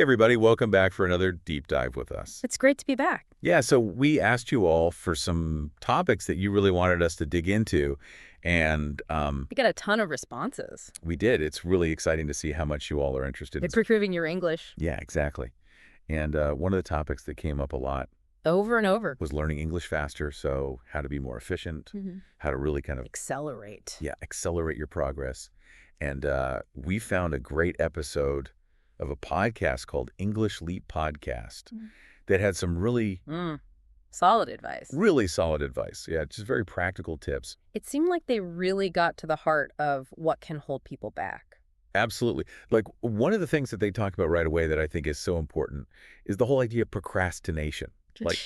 everybody, welcome back for another deep dive with us. It's great to be back. Yeah, so we asked you all for some topics that you really wanted us to dig into, and We got a ton of responses. we did. It's really exciting to see how much you all are interested in. Improving your English. Yeah, exactly. And one of the topics that came up a lot Over and over. was learning English faster, so how to be more efficient, how to really kind of, Accelerate. yeah, accelerate your progress. And we found a great episode of a podcast called English Leap Podcast that had some really Solid advice. really solid advice. Yeah, just very practical tips. It seemed like they really got to the heart of what can hold people back. Absolutely. Like, one of the things that they talk about right away that I think is so important is the whole idea of procrastination. Like,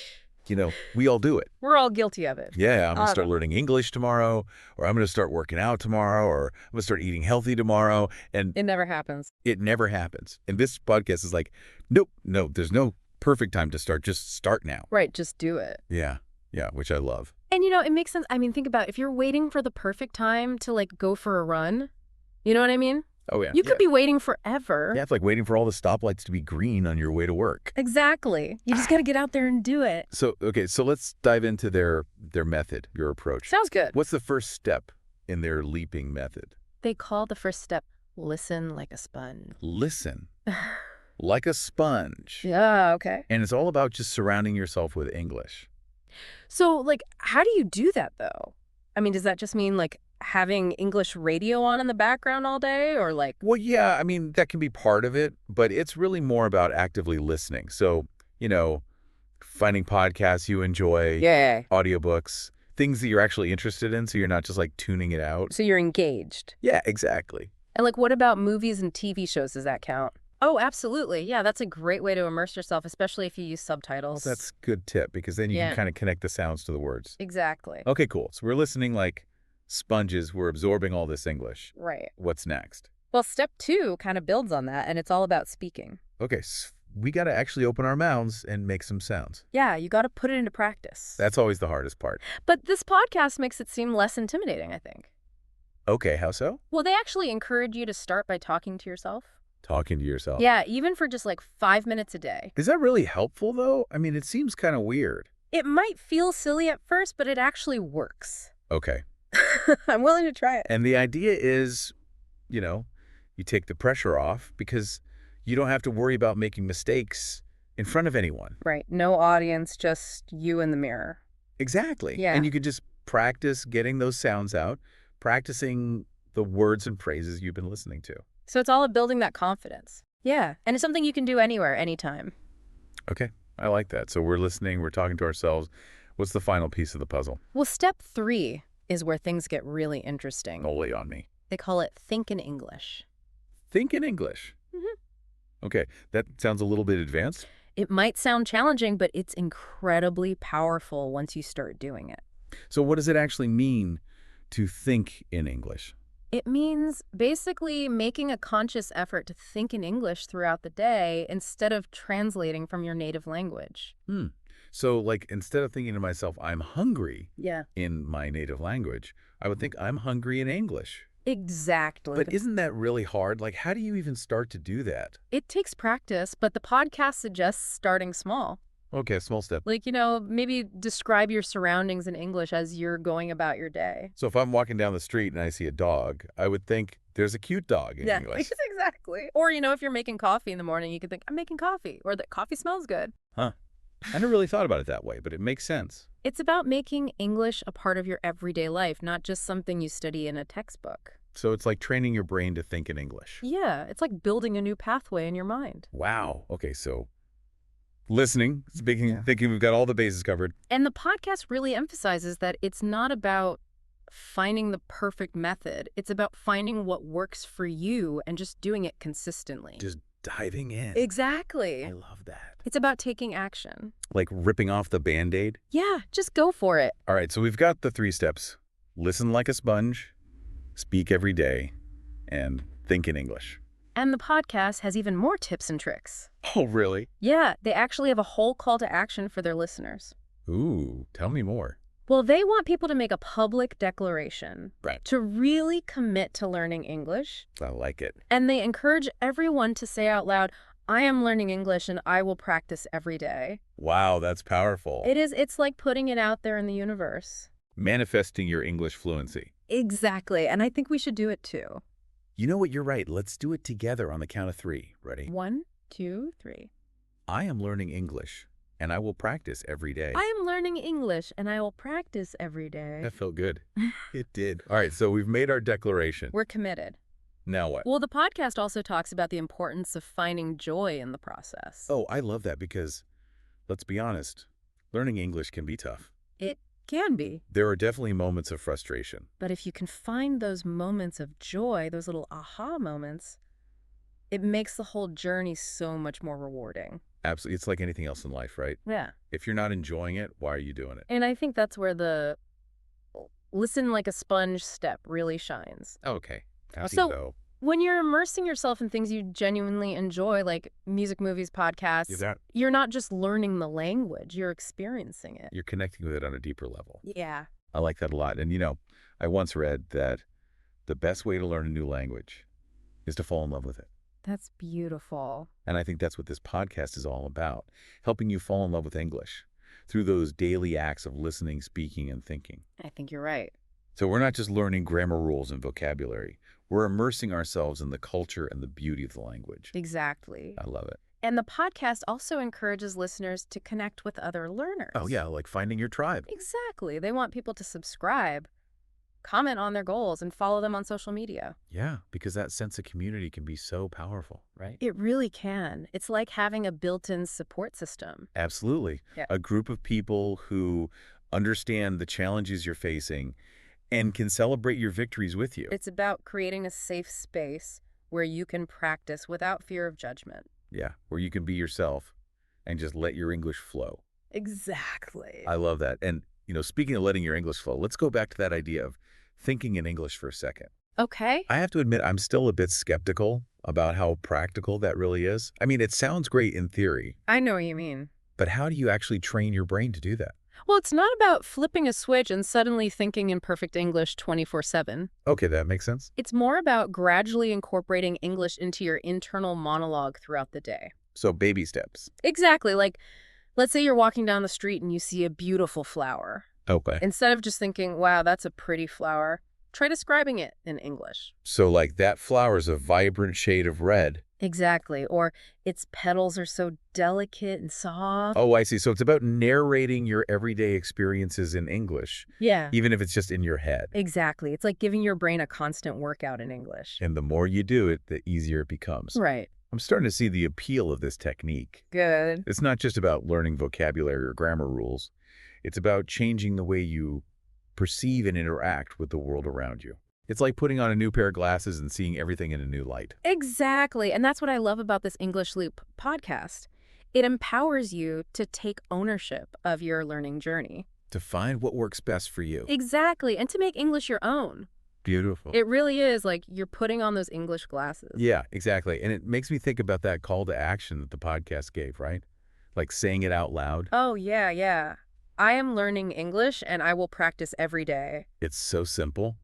we all do it. We're all guilty of it. Yeah, I'm going to start learning English tomorrow, or I'm going to start working out tomorrow, or I'm going to start eating healthy tomorrow. And It never happens. it never happens. And this podcast is like, nope, no, there's no perfect time to start. Just start now. Right, just do it. Yeah, which I love. And it makes sense. I mean, think about if you're waiting for the perfect time to go for a run. You know what I mean? Oh, yeah. You could be waiting forever. Yeah, it's like waiting for all the stoplights to be green on your way to work. Exactly. You just got to get out there and do it. So let's dive into their method, your approach. Sounds good. What's the first step in their leaping method? They call the first step, listen like a sponge. Listen like a sponge. Yeah, okay. And it's all about just surrounding yourself with English. So, how do you do that, though? I mean, does that just mean, having English radio on in the background all day, or Well, yeah, I mean, that can be part of it, but it's really more about actively listening. So, finding podcasts you enjoy, Yeah. audiobooks, things that you're actually interested in, so you're not just tuning it out. So you're engaged. Yeah, exactly. And what about movies and TV shows? Does that count? Oh, absolutely. Yeah, that's a great way to immerse yourself, especially if you use subtitles. That's a good tip, because then you can kind of connect the sounds to the words. Exactly. Okay, cool. So we're listening like sponges. We're absorbing all this English. Right. What's next? Well, step 2 kind of builds on that, and it's all about speaking. Okay, we got to actually open our mouths and make some sounds. Yeah, you got to put it into practice. That's always the hardest part. But this podcast makes it seem less intimidating, I think. Okay, how so? Well, they actually encourage you to start by talking to yourself. Talking to yourself. Yeah, even for just 5 minutes a day. Is that really helpful, though? I mean, it seems kind of weird. It might feel silly at first, but it actually works. Okay. I'm willing to try it. And the idea is, you take the pressure off because you don't have to worry about making mistakes in front of anyone. Right. No audience, just you in the mirror. Exactly. Yeah. And you can just practice getting those sounds out, practicing the words and phrases you've been listening to. So it's all about building that confidence. Yeah. And it's something you can do anywhere, anytime. Okay. I like that. So we're listening, we're talking to ourselves. What's the final piece of the puzzle? Well, step 3 is where things get really interesting. Oh, lay on me. They call it think in English. Think in English. Okay. That sounds a little bit advanced. It might sound challenging, but it's incredibly powerful once you start doing it. So what does it actually mean to think in English? It means basically making a conscious effort to think in English throughout the day instead of translating from your native language. So, instead of thinking to myself, I'm hungry Yeah. in my native language, I would think I'm hungry in English. Exactly. But isn't that really hard? How do you even start to do that? It takes practice, but the podcast suggests starting small. Okay, small step. Maybe describe your surroundings in English as you're going about your day. So if I'm walking down the street and I see a dog, I would think there's a cute dog in English. Exactly. Or, if you're making coffee in the morning, you could think, I'm making coffee, or that coffee smells good. Huh. I never really thought about it that way, but it makes sense. It's about making English a part of your everyday life, not just something you study in a textbook. So it's like training your brain to think in English. Yeah, it's like building a new pathway in your mind. Wow. Okay, so listening, speaking, thinking we've got all the bases covered. And the podcast really emphasizes that it's not about finding the perfect method. It's about finding what works for you and just doing it consistently. Just diving in. Exactly. I love that. It's about taking action. Like ripping off the Band-Aid? Yeah, just go for it. All right, so we've got the 3 steps. Listen like a sponge, speak every day, and think in English. And the podcast has even more tips and tricks. Oh, really? Yeah, they actually have a whole call to action for their listeners. Ooh, tell me more. Well, they want people to make a public declaration Right. to really commit to learning English. I like it. And they encourage everyone to say out loud, I am learning English and I will practice every day. Wow, that's powerful. It's like putting it out there in the universe. Manifesting your English fluency. Exactly. And I think we should do it too. You know what? You're right. Let's do it together on the count of 3. Ready? 1, 2, 3. I am learning English, and I will practice every day. I am learning English and I will practice every day. That felt good. It did. All right, so we've made our declaration. We're committed. Now what? Well, the podcast also talks about the importance of finding joy in the process. Oh, I love that because, let's be honest, learning English can be tough. It can be. There are definitely moments of frustration. But if you can find those moments of joy, those little aha moments, it makes the whole journey so much more rewarding. Absolutely. It's like anything else in life, right? Yeah. If you're not enjoying it, why are you doing it? And I think that's where the listen like a sponge step really shines. Okay. How So- so? When you're immersing yourself in things you genuinely enjoy, like music, movies, podcasts, you're not just learning the language, you're experiencing it. You're connecting with it on a deeper level. Yeah. I like that a lot. And, I once read that the best way to learn a new language is to fall in love with it. That's beautiful. And I think that's what this podcast is all about, helping you fall in love with English through those daily acts of listening, speaking, and thinking. I think you're right. So we're not just learning grammar rules and vocabulary. We're immersing ourselves in the culture and the beauty of the language. Exactly. I love it. And the podcast also encourages listeners to connect with other learners. Oh, yeah, like finding your tribe. Exactly. They want people to subscribe, comment on their goals, and follow them on social media. Yeah, because that sense of community can be so powerful, right? It really can. It's like having a built-in support system. Absolutely. Yeah. A group of people who understand the challenges you're facing and can celebrate your victories with you. It's about creating a safe space where you can practice without fear of judgment. Yeah, where you can be yourself and just let your English flow. Exactly. I love that. And, speaking of letting your English flow, let's go back to that idea of thinking in English for a second. Okay. I have to admit, I'm still a bit skeptical about how practical that really is. I mean, it sounds great in theory, I know what you mean. but how do you actually train your brain to do that? Well, it's not about flipping a switch and suddenly thinking in perfect English 24/7. Okay, that makes sense. It's more about gradually incorporating English into your internal monologue throughout the day. So baby steps. Exactly. Like, let's say you're walking down the street and you see a beautiful flower. Okay. Instead of just thinking, wow, that's a pretty flower, try describing it in English. So like that flower's a vibrant shade of red. Exactly. Or its petals are so delicate and soft. Oh, I see. So it's about narrating your everyday experiences in English, Yeah. even if it's just in your head. Exactly. It's like giving your brain a constant workout in English. And the more you do it, the easier it becomes. Right. I'm starting to see the appeal of this technique. Good. It's not just about learning vocabulary or grammar rules. It's about changing the way you perceive and interact with the world around you. It's like putting on a new pair of glasses and seeing everything in a new light. Exactly. And that's what I love about this English Loop podcast. It empowers you to take ownership of your learning journey. To find what works best for you. Exactly. And to make English your own. Beautiful. It really is like you're putting on those English glasses. Yeah, exactly. And it makes me think about that call to action that the podcast gave, right? Like saying it out loud. Oh, yeah, yeah. I am learning English and I will practice every day. It's so simple,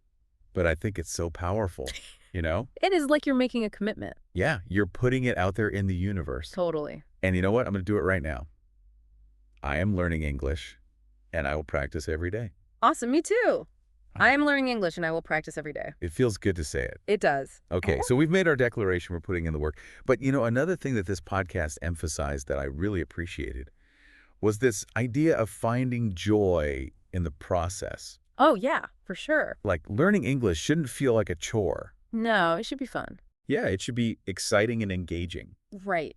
but I think it's so powerful, It is like you're making a commitment. Yeah, you're putting it out there in the universe. Totally. And you know what? I'm going to do it right now. I am learning English, and I will practice every day. Awesome. Me too. I am learning English and I will practice every day. It feels good to say it. It does. Okay, so we've made our declaration. We're putting in the work. But, another thing that this podcast emphasized that I really appreciated was this idea of finding joy in the process. Oh, yeah, for sure. Like, learning English shouldn't feel like a chore. No, it should be fun. Yeah, it should be exciting and engaging. Right.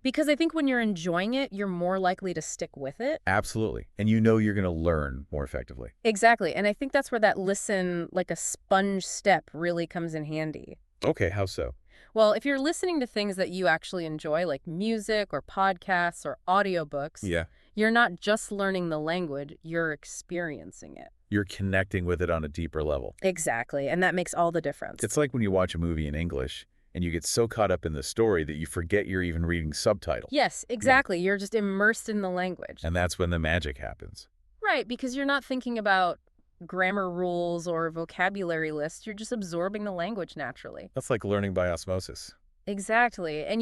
Because I think when you're enjoying it, you're more likely to stick with it. Absolutely. And you're going to learn more effectively. Exactly. And I think that's where that listen like a sponge step really comes in handy. Okay, how so? Well, if you're listening to things that you actually enjoy, like music or podcasts or audiobooks, Yeah. you're not just learning the language, you're experiencing it. You're connecting with it on a deeper level. Exactly. And that makes all the difference. It's like when you watch a movie in English and you get so caught up in the story that you forget you're even reading subtitles. Yes, exactly. You're just immersed in the language. And that's when the magic happens. Right, because you're not thinking about grammar rules or vocabulary lists. You're just absorbing the language naturally. That's like learning by osmosis. Exactly. And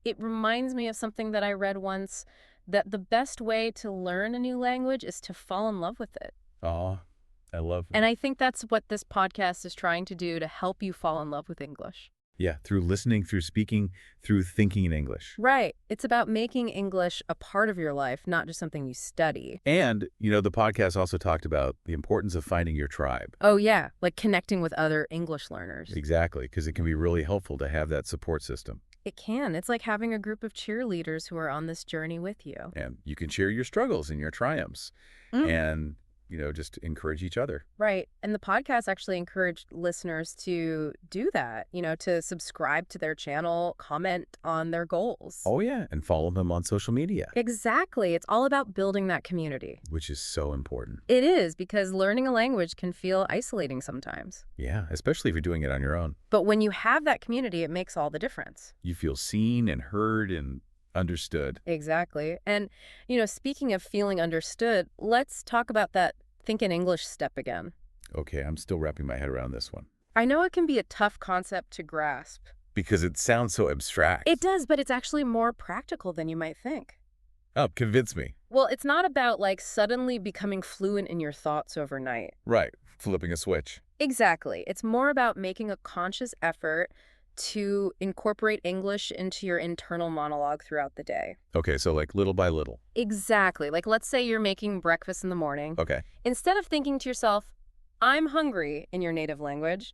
It reminds me of something that I read once, that the best way to learn a new language is to fall in love with it. Aw, I love And it. I think that's what this podcast is trying to do to help you fall in love with English. Yeah, through listening, through speaking, through thinking in English. Right. It's about making English a part of your life, not just something you study. And, the podcast also talked about the importance of finding your tribe. Oh, yeah, like connecting with other English learners. Exactly, because it can be really helpful to have that support system. It can. It's like having a group of cheerleaders who are on this journey with you. And you can share your struggles and your triumphs Mm. and, just encourage each other. Right. And the podcast actually encouraged listeners to do that, to subscribe to their channel, comment on their goals. Oh, yeah, and follow them on social media, Exactly. It's all about building that community. which is so important. It is, because learning a language can feel isolating sometimes. Yeah, especially if you're doing it on your own. But when you have that community, it makes all the difference. You feel seen and heard and understood. Exactly. And, speaking of feeling understood, let's talk about that think in English step again. Okay, I'm still wrapping my head around this one I know it can be a tough concept to grasp. because it sounds so abstract. It does, but it's actually more practical than you might think. Oh, convince me. Well, it's not about suddenly becoming fluent in your thoughts overnight. Right, flipping a switch. Exactly. It's more about making a conscious effort to incorporate English into your internal monologue throughout the day. Okay, so little by little. Exactly. Let's say you're making breakfast in the morning. Okay. Instead of thinking to yourself, I'm hungry in your native language,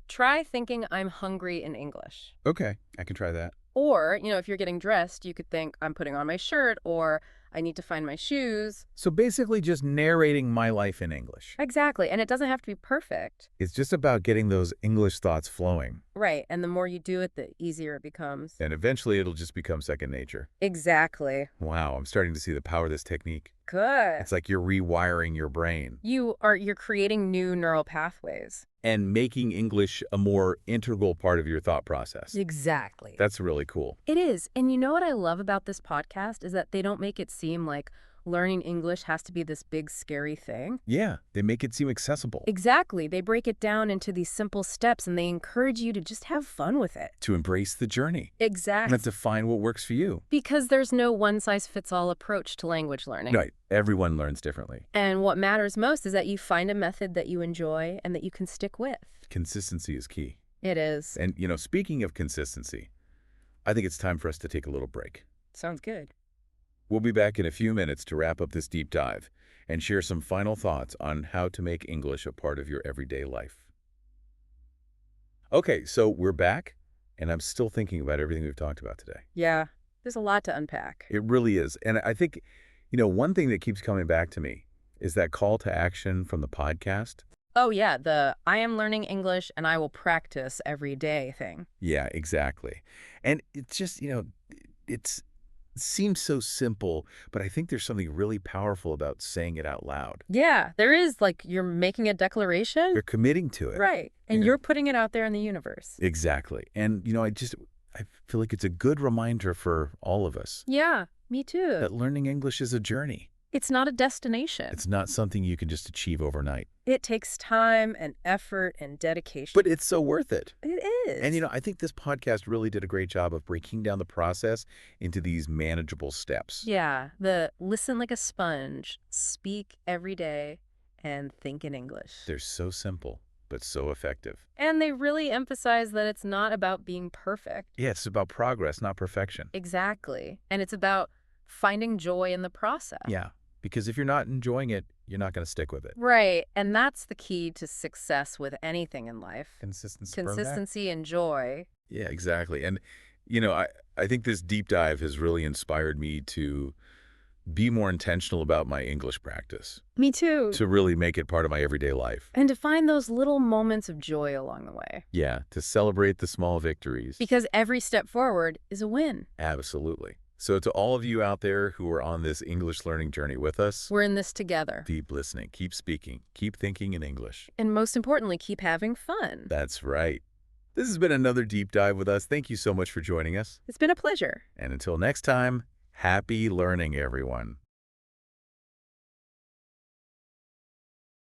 try thinking I'm hungry in English. Okay, I can try that. Or, if you're getting dressed, you could think I'm putting on my shirt, or I need to find my shoes. So basically just narrating my life in English. Exactly. And it doesn't have to be perfect. It's just about getting those English thoughts flowing. Right. And the more you do it, the easier it becomes. And eventually it'll just become second nature. Exactly. Wow, I'm starting to see the power of this technique. Good. It's like you're rewiring your brain You're creating new neural pathways. and making English a more integral part of your thought process. Exactly. That's really cool. It is. And you know what I love about this podcast is that they don't make it seem like learning English has to be this big, scary thing. Yeah, they make it seem accessible. Exactly. They break it down into these simple steps, and they encourage you to just have fun with it. To embrace the journey. Exactly. And to find what works for you. Because there's no one-size-fits-all approach to language learning. Right. Everyone learns differently. And what matters most is that you find a method that you enjoy and that you can stick with. Consistency is key. It is. And, speaking of consistency, I think it's time for us to take a little break. Sounds good. We'll be back in a few minutes to wrap up this deep dive and share some final thoughts on how to make English a part of your everyday life. Okay, so we're back, and I'm still thinking about everything we've talked about today. Yeah. There's a lot to unpack. It really is. And I think, one thing that keeps coming back to me is that call to action from the podcast. Oh, yeah. The I am learning English and I will practice every day thing. Yeah, exactly. And it's just, it seems so simple, but I think there's something really powerful about saying it out loud. Yeah. There is, you're making a declaration. You're committing to it. Right. And Yeah. you're putting it out there in the universe. Exactly. And, I feel like it's a good reminder for all of us Yeah. Me too. that learning English is a journey. It's not a destination. It's not something you can just achieve overnight. It takes time and effort and dedication. But it's so worth it. It is. And, I think this podcast really did a great job of breaking down the process into these manageable steps. Yeah. The listen like a sponge, speak every day, and think in English. They're so simple, but so effective. And they really emphasize that it's not about being perfect. Yeah, it's about progress, not perfection. Exactly. And it's about finding joy in the process. Yeah, because if you're not enjoying it, you're not going to stick with it. Right. And that's the key to success with anything in life. Consistency. Consistency and joy. Yeah, exactly. And, I think this deep dive has really inspired me to be more intentional about my English practice, Me too. to really make it part of my everyday life. And to find those little moments of joy along the way. Yeah, to celebrate the small victories. Because every step forward is a win. Absolutely. So to all of you out there who are on this English learning journey with us, We're in this together. keep listening, keep speaking, keep thinking in English. And most importantly, keep having fun. That's right. This has been another deep dive with us. Thank you so much for joining us. It's been a pleasure. And until next time, happy learning, everyone.